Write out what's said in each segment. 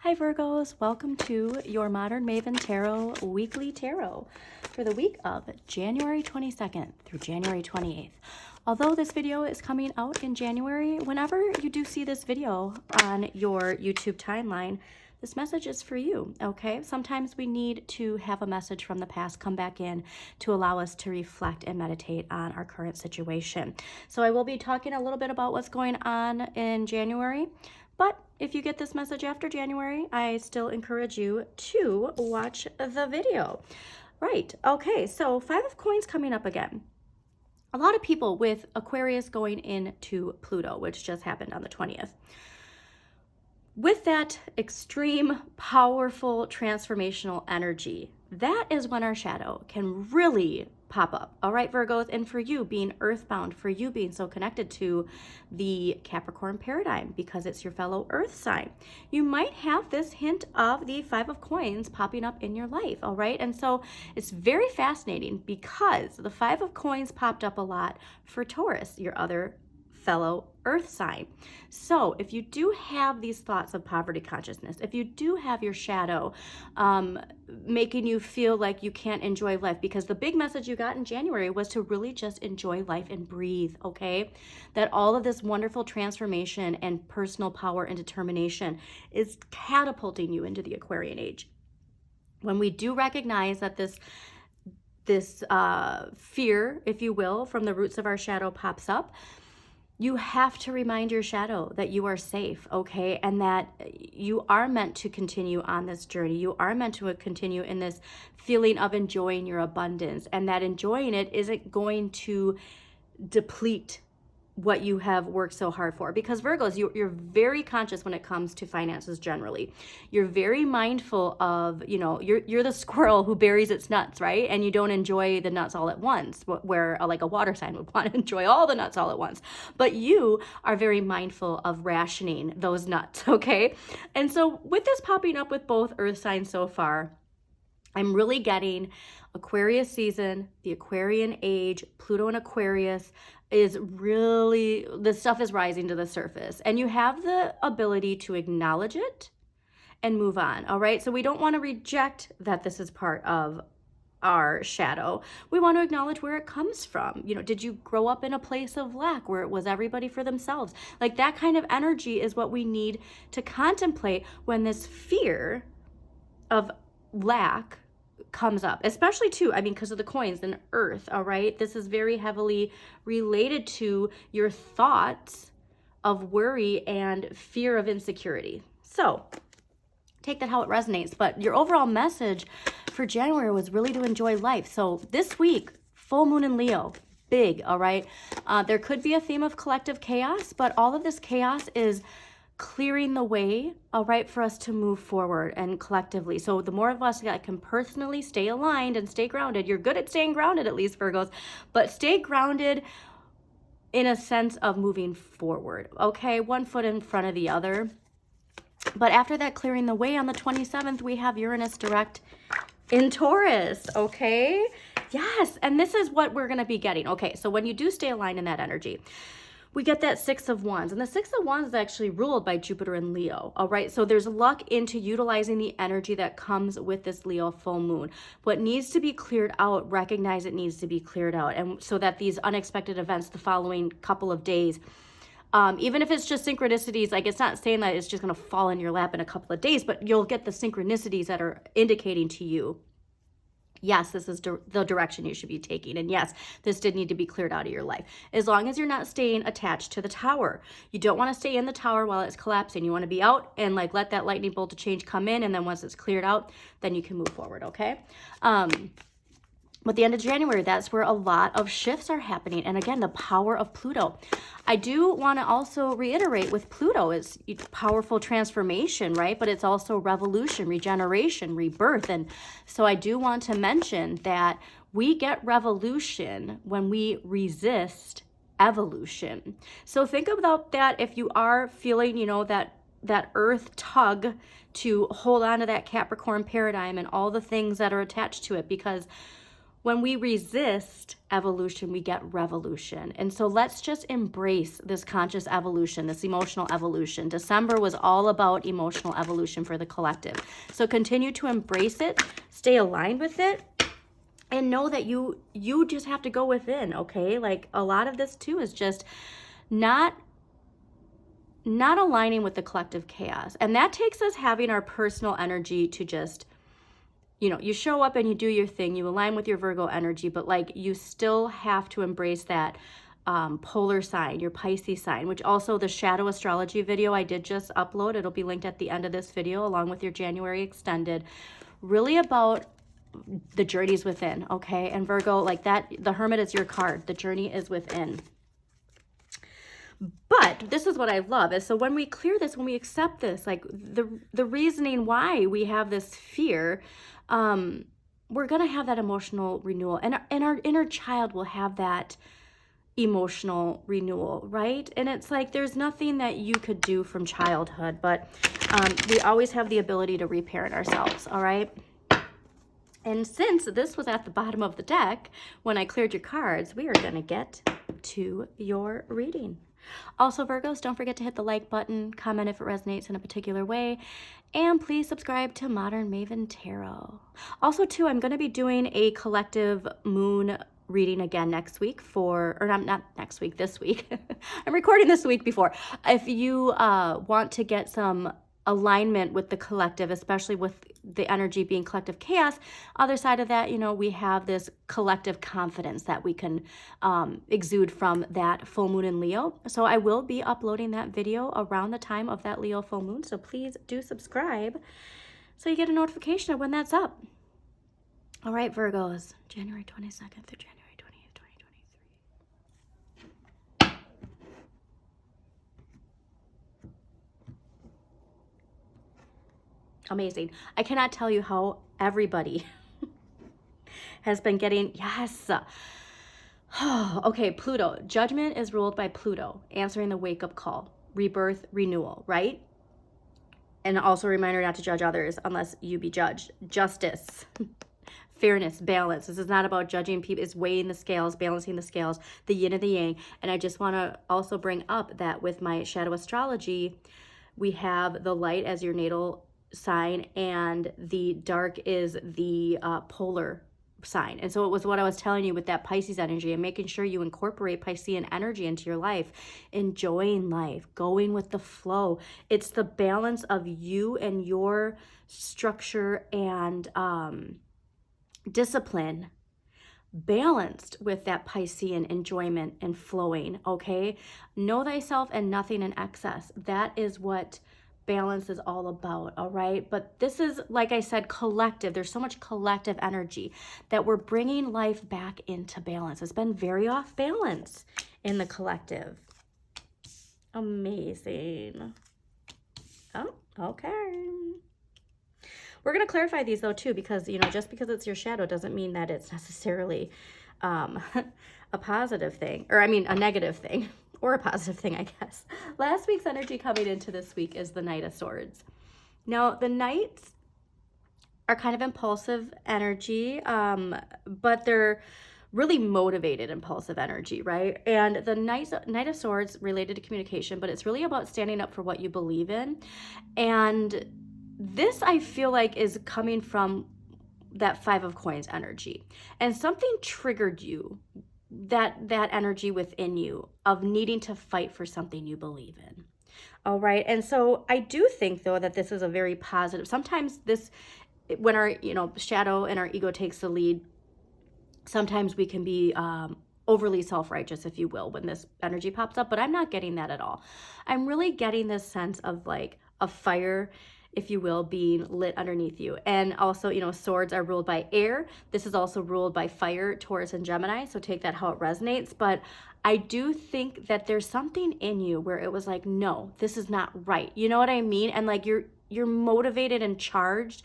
Hi Virgos, welcome to your Modern Maven Tarot Weekly Tarot for the week of January 22nd through January 28th. Although this video is coming out in January, whenever you do see this video on your YouTube timeline, this message is for you, okay? Sometimes we need to have a message from the past come back in to allow us to reflect and meditate on our current situation. So I will be talking a little bit about what's going on in January, but if you get this message after January, I still encourage you to watch the video. Right, okay, so Five of Coins coming up again. A lot of people with Aquarius going into Pluto, which just happened on the 20th. With that extreme, powerful, transformational energy, that is when our shadow can really pop up. All right, Virgos, and for you being earthbound, for you being so connected to the Capricorn paradigm because it's your fellow earth sign, you might have this hint of the Five of Coins popping up in your life, all right? And so it's very fascinating because the Five of Coins popped up a lot for Taurus, your other fellow earth sign. So if you do have these thoughts of poverty consciousness, if you do have your shadow making you feel like you can't enjoy life, because the big message you got in January was to really just enjoy life and breathe, okay? That all of this wonderful transformation and personal power and determination is catapulting you into the Aquarian age. When we do recognize that this fear, if you will, from the roots of our shadow pops up, you have to remind your shadow that you are safe, okay? And that you are meant to continue on this journey. You are meant to continue in this feeling of enjoying your abundance, and that enjoying it isn't going to deplete what you have worked so hard for. Because Virgos, you're very conscious when it comes to finances generally. You're very mindful of, you know, you're the squirrel who buries its nuts, right? And you don't enjoy the nuts all at once, where like a water sign would want to enjoy all the nuts all at once. But you are very mindful of rationing those nuts, okay? And so with this popping up with both earth signs so far, I'm really getting Aquarius season, the Aquarian age, Pluto and Aquarius is really, this stuff is rising to the surface. And you have the ability to acknowledge it and move on, all right? So we don't want to reject that this is part of our shadow. We want to acknowledge where it comes from. You know, did you grow up in a place of lack where it was everybody for themselves? Like that kind of energy is what we need to contemplate when this fear of lack comes up, especially too, I mean, because of the coins and earth, all right? This is very heavily related to your thoughts of worry and fear of insecurity. So take that how it resonates, but your overall message for January was really to enjoy life. So this week, full moon in Leo, big, all right? There could be a theme of collective chaos, but all of this chaos is clearing the way, all right, for us to move forward and collectively. So the more of us that can personally stay aligned and stay grounded, you're good at staying grounded, at least Virgos, but stay grounded in a sense of moving forward, okay? One foot in front of the other. But after that clearing the way on the 27th, we have Uranus direct in Taurus, okay? Yes, and this is what we're gonna be getting. Okay, so when you do stay aligned in that energy, we get that Six of Wands, and the Six of Wands is actually ruled by Jupiter and Leo, all right? So there's luck into utilizing the energy that comes with this Leo full moon. What needs to be cleared out, recognize it needs to be cleared out, and so that these unexpected events the following couple of days, even if it's just synchronicities, like it's not saying that it's just gonna fall in your lap in a couple of days, but you'll get the synchronicities that are indicating to you, yes, this is the direction you should be taking. And yes, this did need to be cleared out of your life. As long as you're not staying attached to the tower. You don't want to stay in the tower while it's collapsing. You want to be out and like let that lightning bolt of change come in. And then once it's cleared out, then you can move forward, okay? But the end of January, that's where a lot of shifts are happening. And again, the power of Pluto. I do want to also reiterate with Pluto, it's powerful transformation, right? But it's also revolution, regeneration, rebirth. And so I do want to mention that we get revolution when we resist evolution. So think about that if you are feeling, you know, that earth tug to hold on to that Capricorn paradigm and all the things that are attached to it, because When we resist evolution, we get revolution. And so let's just embrace this conscious evolution, this emotional evolution. December was all about emotional evolution for the collective. So continue to embrace it, stay aligned with it, and know that you just have to go within, okay? Like a lot of this too is just not aligning with the collective chaos. And that takes us having our personal energy to just, you know, you show up and you do your thing, you align with your Virgo energy, but like you still have to embrace that polar sign, your Pisces sign, which also the shadow astrology video I did just upload. It'll be linked at the end of this video along with your January extended. Really about the journeys within, okay? And Virgo, like that, the Hermit is your card. The journey is within. But this is what I love is, so when we clear this, when we accept this, like the reasoning why we have this fear, we're going to have that emotional renewal, and our inner child will have that emotional renewal, right? And it's like there's nothing that you could do from childhood, but we always have the ability to reparent ourselves, all right? And since this was at the bottom of the deck when I cleared your cards, we are going to get to your reading. Also, Virgos, don't forget to hit the like button, comment if it resonates in a particular way, and please subscribe to Modern Maven Tarot. Also, too, I'm going to be doing a collective moon reading again next week not next week, this week. I'm recording this week before. If you want to get some alignment with the collective, especially with the energy being collective chaos, other side of that, you know, we have this collective confidence that we can exude from that full moon in Leo. So I will be uploading that video around the time of that Leo full moon. So please do subscribe so you get a notification of when that's up. All right, Virgos, January 22nd through January 28th, 2023. Amazing. I cannot tell you how everybody has been getting, yes. Okay, Pluto. Judgment is ruled by Pluto, answering the wake-up call, rebirth, renewal, right? And also a reminder not to judge others unless you be judged. Justice, fairness, balance. This is not about judging people. It's weighing the scales, balancing the scales, the yin and the yang. And I just want to also bring up that with my shadow astrology, we have the light as your natal sign and the dark is the polar sign. And so it was what I was telling you with that Pisces energy and making sure you incorporate Piscean energy into your life, enjoying life, going with the flow. It's the balance of you and your structure and discipline balanced with that Piscean enjoyment and flowing, okay? Know thyself and nothing in excess. That is what balance is all about, all right? But this is, like I said, collective. There's so much collective energy that we're bringing life back into balance. It's been very off balance in the collective. Amazing. Oh, okay. We're going to clarify these though too, because, you know, just because it's your shadow doesn't mean that it's necessarily a positive thing, or I mean a negative thing. Or a positive thing, I guess. Last week's energy coming into this week is the Knight of Swords. Now, the Knights are kind of impulsive energy, but they're really motivated impulsive energy, right? And the Knight of Swords related to communication, but it's really about standing up for what you believe in. And this, I feel like, is coming from that Five of Coins energy. And something triggered you, that energy within you of needing to fight for something you believe in. All right. And so I do think though that this is a very positive, sometimes this, when our, you know, shadow and our ego takes the lead, sometimes we can be overly self-righteous, if you will, when this energy pops up, but I'm not getting that at all. I'm really getting this sense of like a fire, if you will, being lit underneath you. And also, you know, swords are ruled by air. This is also ruled by fire, Taurus and Gemini. So take that how it resonates. But I do think that there's something in you where it was like, no, this is not right. You know what I mean? And like you're motivated and charged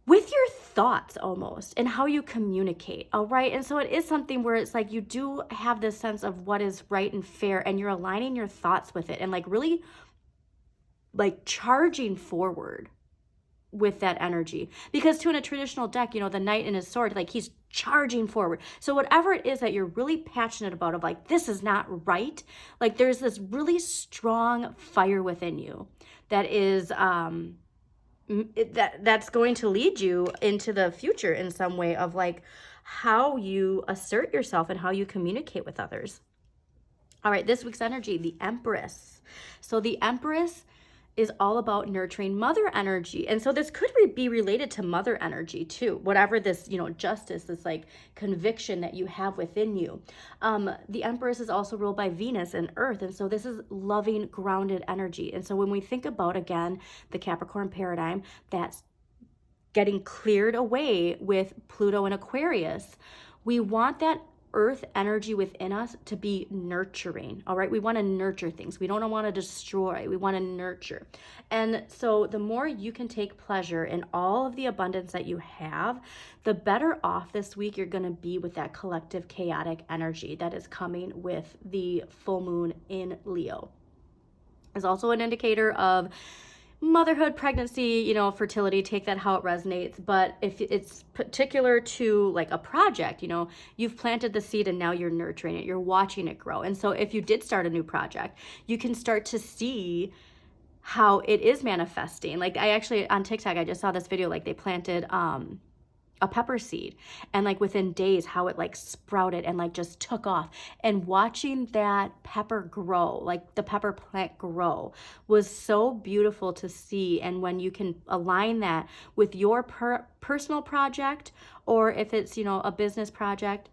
with your thoughts almost and how you communicate. All right. And so it is something where it's like you do have this sense of what is right and fair, and you're aligning your thoughts with it and like really like charging forward with that energy. Because in a traditional deck, you know, the knight and his sword, like he's charging forward. So whatever it is that you're really passionate about, of like, this is not right, like there's this really strong fire within you that is that's going to lead you into the future in some way, of like how you assert yourself and how you communicate with others. All right, this week's energy, the Empress. So the Empress is all about nurturing mother energy. And so this could be related to mother energy too. Whatever this, you know, justice, this like conviction that you have within you. The Empress is also ruled by Venus and Earth. And so this is loving, grounded energy. And so when we think about, again, the Capricorn paradigm, that's getting cleared away with Pluto and Aquarius, we want that earth energy within us to be nurturing. All right, we want to nurture things. We don't want to destroy, we want to nurture. And so the more you can take pleasure in all of the abundance that you have, the better off this week you're going to be with that collective chaotic energy that is coming with the full moon in Leo. It's also an indicator of motherhood, pregnancy, you know, fertility. Take that how it resonates. But if it's particular to like a project, you know, you've planted the seed and now you're nurturing it, you're watching it grow. And so if you did start a new project, you can start to see how it is manifesting. Like I actually, on TikTok, I just saw this video, like they planted a pepper seed, and like within days how it like sprouted and like just took off. And watching that pepper grow, like the pepper plant grow, was so beautiful to see. And when you can align that with your personal project, or if it's, you know, a business project,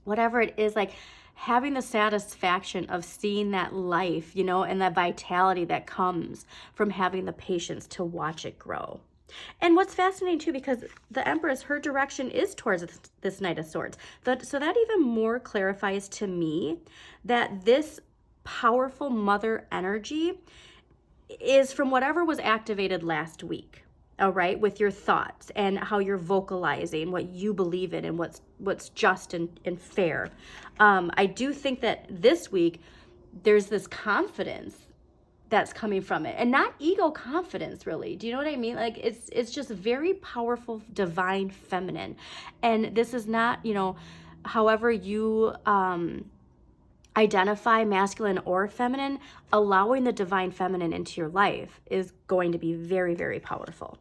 whatever it is, like having the satisfaction of seeing that life, you know, and that vitality that comes from having the patience to watch it grow. And what's fascinating too, because the Empress, her direction is towards this Knight of Swords. So that even more clarifies to me that this powerful mother energy is from whatever was activated last week. All right, with your thoughts and how you're vocalizing what you believe in and what's just and fair. I do think that this week there's this confidence that's coming from it, and not ego confidence, really. Do you know what I mean? Like it's just very powerful, divine feminine. And this is not, you know, however you identify masculine or feminine, allowing the divine feminine into your life is going to be very, very powerful.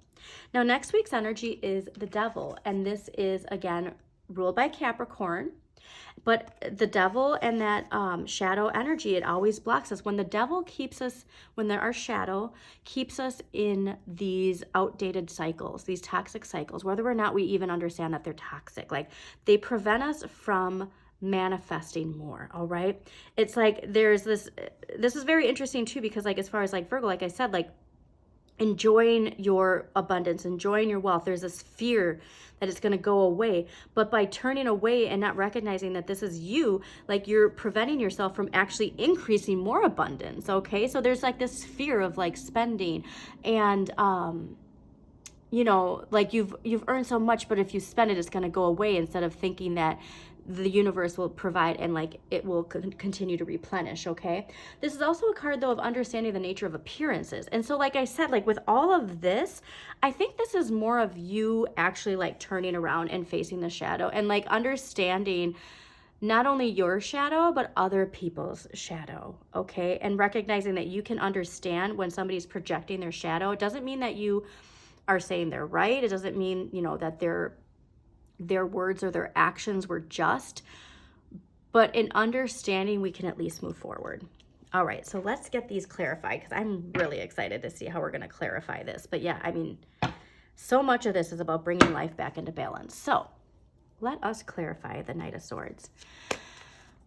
Now, next week's energy is the Devil, and this is again ruled by Capricorn. But the devil and that shadow energy, it always blocks us. When the devil keeps us, when our shadow keeps us in these outdated cycles, these toxic cycles, whether or not we even understand that they're toxic, like they prevent us from manifesting more. All right. It's like there's this is very interesting too, because like as far as like Virgo, like I said, like enjoying your abundance, enjoying your wealth, there's this fear that it's going to go away. But by turning away and not recognizing that this is you, like you're preventing yourself from actually increasing more abundance. Okay. So there's like this fear of like spending and, you know, like you've earned so much, but if you spend it, it's going to go away, instead of thinking that the universe will provide and like it will continue to replenish. Okay. This is also a card though of understanding the nature of appearances. And so like I said, like with all of this, I think this is more of you actually like turning around and facing the shadow and like understanding not only your shadow, but other people's shadow. Okay. And recognizing that you can understand when somebody's projecting their shadow. It doesn't mean that you are saying they're right. It doesn't mean, you know, that their words or their actions were just, but in understanding, we can at least move forward. All right, so let's get these clarified, because I'm really excited to see how we're going to clarify this. But yeah, I mean, so much of this is about bringing life back into balance. So let us clarify the Knight of Swords.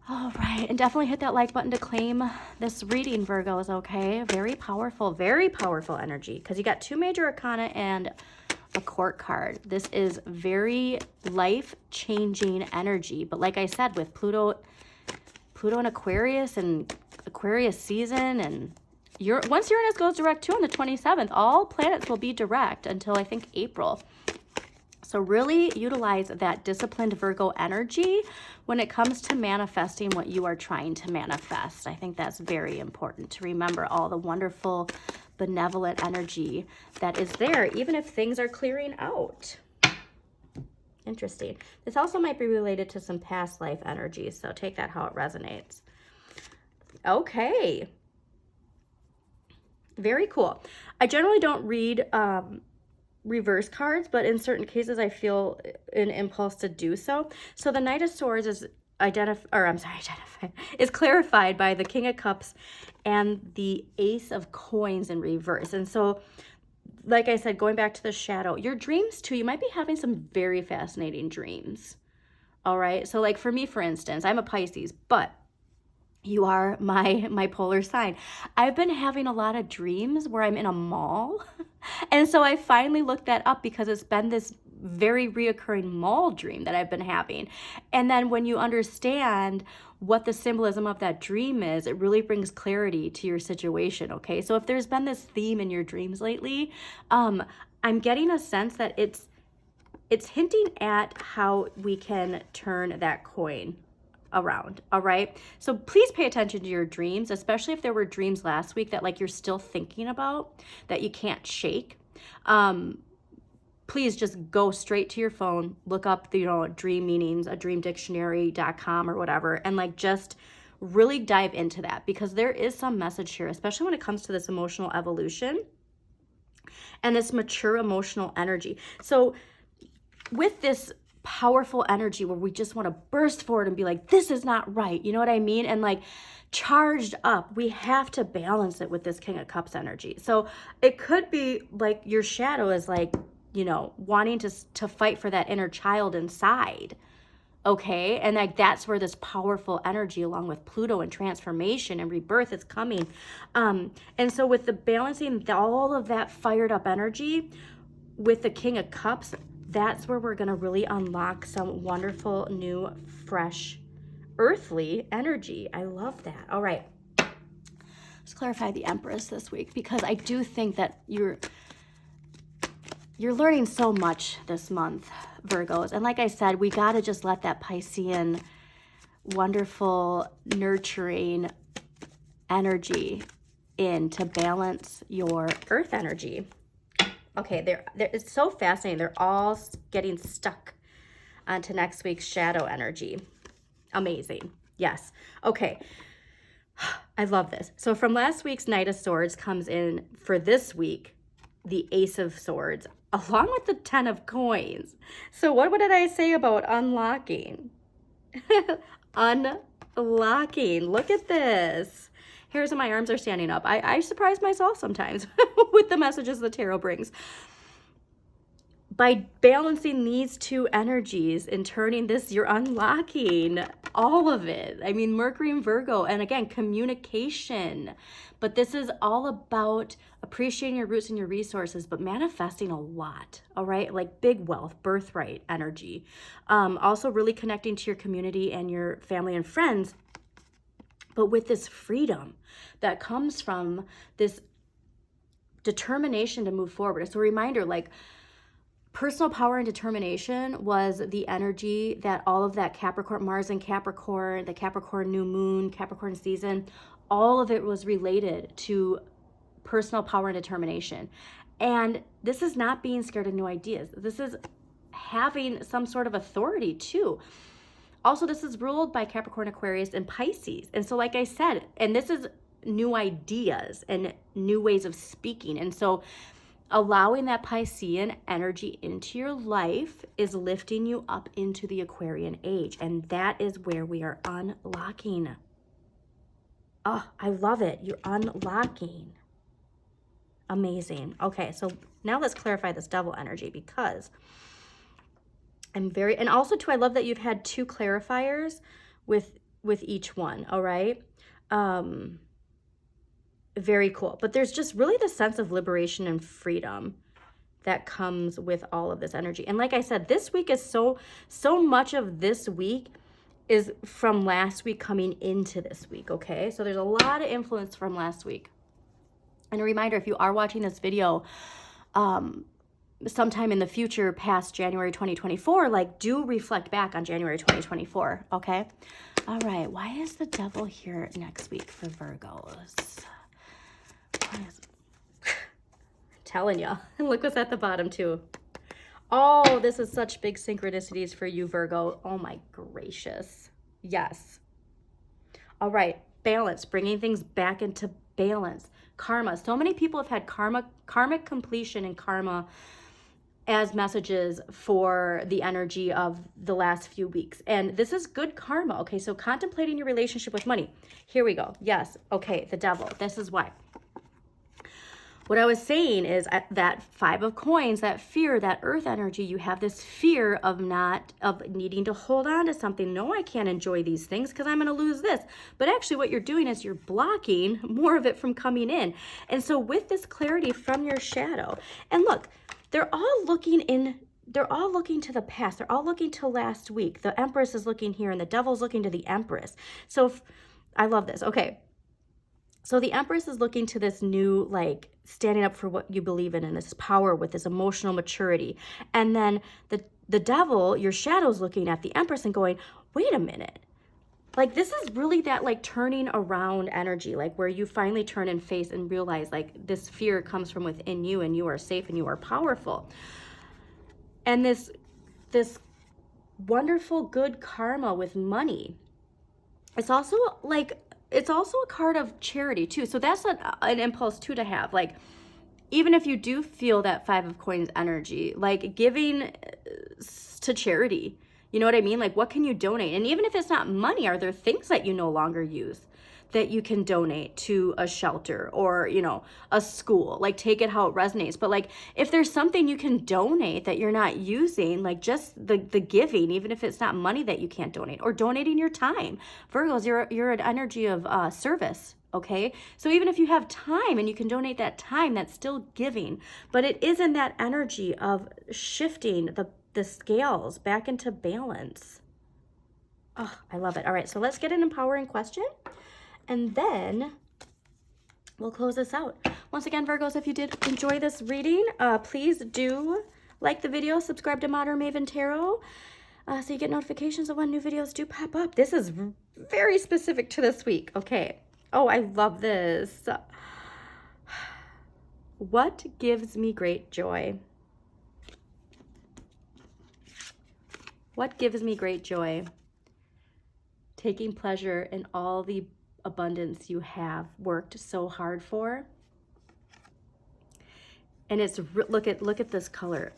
All right, and definitely hit that like button to claim this reading, Virgos, okay? Very powerful energy, because you got 2 major arcana and a court card. This is very life-changing energy. But like I said, with Pluto and Aquarius and Aquarius season, and once Uranus goes direct too on the 27th, all planets will be direct until I think April. So really utilize that disciplined Virgo energy when it comes to manifesting what you are trying to manifest. I think that's very important to remember all the wonderful benevolent energy that is there, even if things are clearing out. Interesting. This also might be related to some past life energy, so take that how it resonates. Okay. Very cool. I generally don't read reverse cards, but in certain cases I feel an impulse to do so. So the Knight of Swords is is clarified by the King of Cups and the Ace of Coins in reverse. And so, like I said, going back to the shadow, your dreams too, you might be having some very fascinating dreams. All right. So like for me, for instance, I'm a Pisces, but you are my polar sign. I've been having a lot of dreams where I'm in a mall. And so I finally looked that up because it's been this very reoccurring mall dream that I've been having. And then when you understand what the symbolism of that dream is, it really brings clarity to your situation, okay? So if there's been this theme in your dreams lately, I'm getting a sense that it's hinting at how we can turn that coin around. All right. So please pay attention to your dreams, especially if there were dreams last week that like you're still thinking about that you can't shake. Please just go straight to your phone, look up the, dream meanings, a dreamdictionary.com or whatever, and like just really dive into that, because there is some message here, especially when it comes to this emotional evolution and this mature emotional energy. So with this powerful energy where we just want to burst forward and be like, this is not right. You know what I mean? And like charged up, we have to balance it with this King of Cups energy. So it could be like your shadow is like, wanting to fight for that inner child inside. Okay. And like, that's where this powerful energy along with Pluto and transformation and rebirth is coming. And so with the balancing all of that fired up energy with the King of Cups, that's where we're going to really unlock some wonderful, new, fresh, earthly energy. I love that. All right. Let's clarify the Empress this week, because I do think that you're learning so much this month, Virgos. And like I said, we got to just let that Piscean, wonderful, nurturing energy in to balance your earth energy. Okay, it's so fascinating. They're all getting stuck onto next week's shadow energy. Amazing. Yes. Okay. I love this. So from last week's Knight of Swords comes in for this week, the Ace of Swords, along with the 10 of Coins. So what did I say about unlocking? Unlocking. Look at this. Hairs on my arms are standing up. I surprise myself sometimes with the messages the tarot brings. By balancing these two energies and turning this, you're unlocking all of it. I mean, Mercury and Virgo, and again, communication. But this is all about appreciating your roots and your resources, but manifesting a lot, all right? Like big wealth, birthright energy. Also really connecting to your community and your family and friends, but with this freedom that comes from this determination to move forward. It's a reminder, like, personal power and determination was the energy that all of that Capricorn, Mars and Capricorn, the Capricorn new moon, Capricorn season, all of it was related to personal power and determination. And this is not being scared of new ideas. This is having some sort of authority too. Also, this is ruled by Capricorn, Aquarius, and Pisces. And so, like I said, and this is new ideas and new ways of speaking. And so allowing that Piscean energy into your life is lifting you up into the Aquarian age. And that is where we are unlocking. Oh, I love it. You're unlocking. Amazing. Okay, so now let's clarify this Devil energy, because and also too, I love that you've had 2 clarifiers with each one. All right. Very cool. But there's just really the sense of liberation and freedom that comes with all of this energy. And like I said, this week is so much of this week is from last week coming into this week. Okay. So there's a lot of influence from last week. And a reminder, if you are watching this video, sometime in the future past January 2024, like, do reflect back on January 2024. Okay. All right. Why is the Devil here next week for Virgos? telling you. And look what's at the bottom too. Oh, this is such big synchronicities for you, Virgo. Oh my gracious. Yes. All right, balance, bringing things back into balance. Karma. So many people have had karmic completion and karma as messages for the energy of the last few weeks. And this is good karma. Okay, so contemplating your relationship with money. Here we go. Yes. Okay, the devil. This is why. What I was saying is that 5 of coins, that fear, that earth energy, you have this fear of needing to hold on to something. No, I can't enjoy these things because I'm going to lose this. But actually what you're doing is you're blocking more of it from coming in. And so with this clarity from your shadow, and look, they're all looking to the past. They're all looking to last week. The Empress is looking here and the Devil's looking to the Empress. So I love this. Okay. So the Empress is looking to this new, like, standing up for what you believe in and this power with this emotional maturity. And then the Devil, your shadow's looking at the Empress and going, wait a minute. Like, this is really that, like, turning around energy, like, where you finally turn and face and realize, like, this fear comes from within you and you are safe and you are powerful. And this wonderful good karma with money. It's also, like, it's also a card of charity too. So that's an impulse too to have. Like, even if you do feel that 5 of coins energy, like giving to charity, you know what I mean? Like, what can you donate? And even if it's not money, are there things that you no longer use that you can donate to a shelter or, you know, a school? Like, take it how it resonates. But like, if there's something you can donate that you're not using, like just the giving, even if it's not money that you can't donate, or donating your time. Virgos, you're an energy of service. Okay, so even if you have time and you can donate that time, that's still giving. But it is in that energy of shifting the scales back into balance. Oh, I love it. All right, so let's get an empowering question. And then we'll close this out. Once again, Virgos, if you did enjoy this reading, please do like the video, subscribe to Modern Maven Tarot, so you get notifications of when new videos do pop up. This is very specific to this week. Okay. Oh, I love this. What gives me great joy? What gives me great joy? Taking pleasure in all the abundance you have worked so hard for. And it's, look at this color.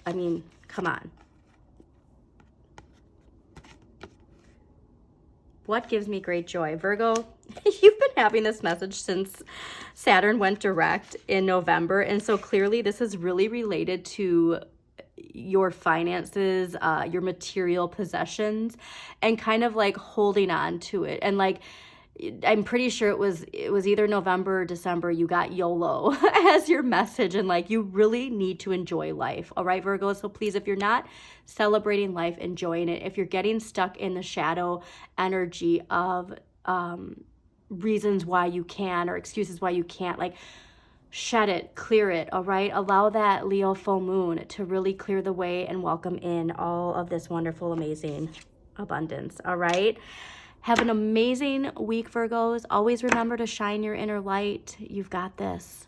I mean, come on. What gives me great joy? Virgo, you've been having this message since Saturn went direct in November. And so clearly this is really related to your finances, your material possessions, and kind of like holding on to it. And like, I'm pretty sure it was either November or December, you got YOLO as your message, and like, you really need to enjoy life. All right, Virgo. So please, if you're not celebrating life, enjoying it, if you're getting stuck in the shadow energy of reasons why you can, or excuses why you can't, like, shed it, clear it. All right. Allow that Leo full moon to really clear the way and welcome in all of this wonderful, amazing abundance. All right. Have an amazing week, Virgos. Always remember to shine your inner light. You've got this.